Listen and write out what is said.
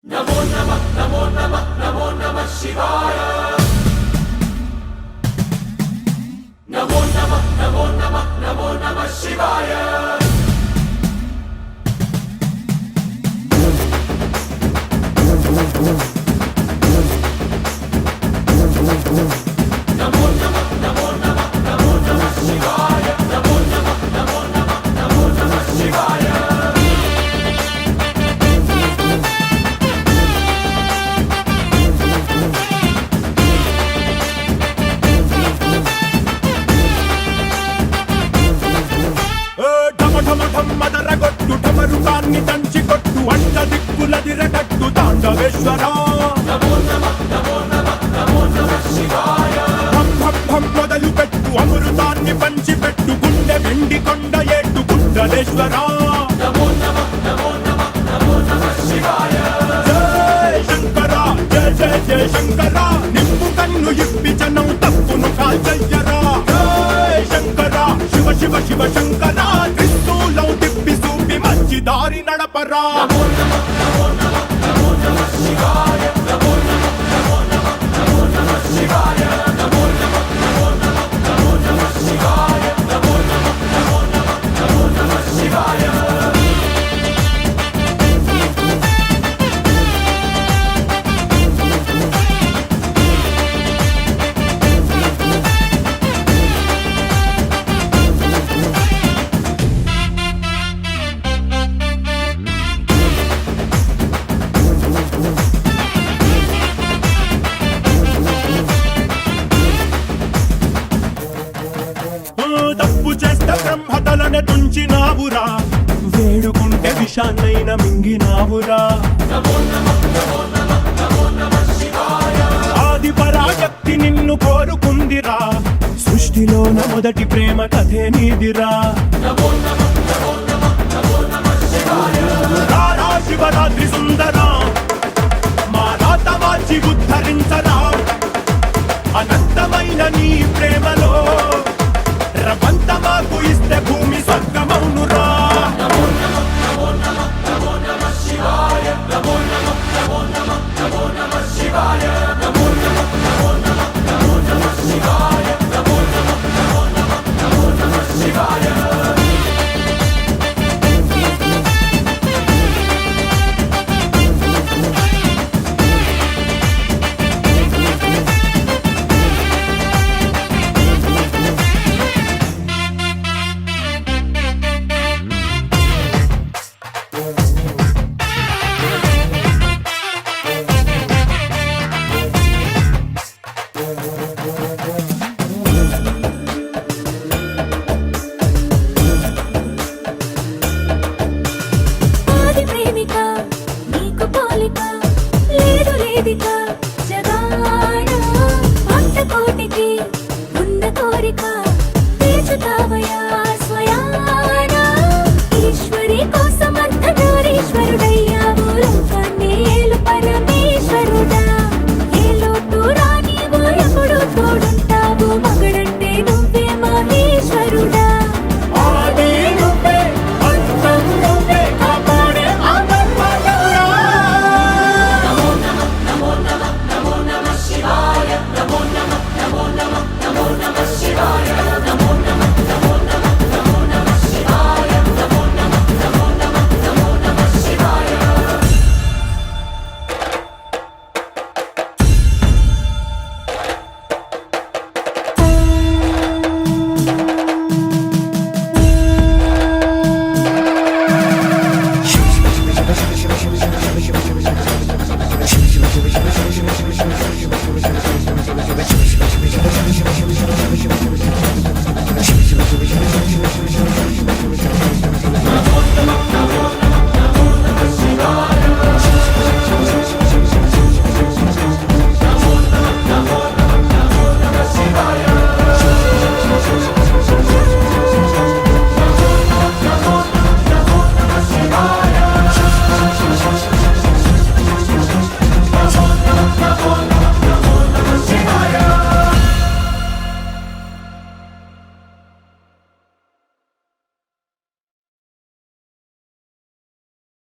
नमो नमः नमो नमः नमो नमः शिवाय नमो नमः नमो नमः नमो नमः शिवाय नमो नमः नमो नमः नमो नमः शिवाय नमो नमः नमो नमः नमो नमः शिवाय మదరగొట్టు ఢమరుకాన్ని దంచి కొట్టు అంట దిక్కులదిరగట్టు తాండవేశ్వర नमो नमः नमो नमः नमो नमः शिवाय భం భం భం మొదలు పెట్టు అమృతాన్ని పంచి పెట్టు గుండె వెండి కొండ ఏట్టు కుండలేశ్వర नमो नमः नमो नमः नमो नमः शिवाय జయ శంకర జయ జయ జయ శంకర నిప్పు కన్ను ఇప్పి జనం తప్పును కాల్చయ్యరా జయ శంకర శివ శివ శివ శంకర త్రిశూలం తిప్పి చూపి మంచి దారి నడపరా नमो नमः नमो नमः नमो नमः शिवाय नमो नमः नमो नमः नमो नमः शिवाय नमो नमः नमो नमः नमो नमः शिवाय नमो नमः नमो नमः नमो नमः शिवाय తప్పు చేస్తే బ్రహ్మతలనే తుంచినావురా వేడుకుంటే విషాన్నైన మింగినావురా नमो नमः नमो नमः नमो नमः शिवाय ఆది పరాశక్తి నిన్ను కోరుకుందిరా సృష్టిలోన మొదటి ప్రేమ కథే నీదిరా नमो नमः नमो नमः नमो नमः शिवाय రారా శివరాత్రి సుందరా మా రాత మార్చి ఉద్ధరించరా అనంతమైన నీ ప్రేమ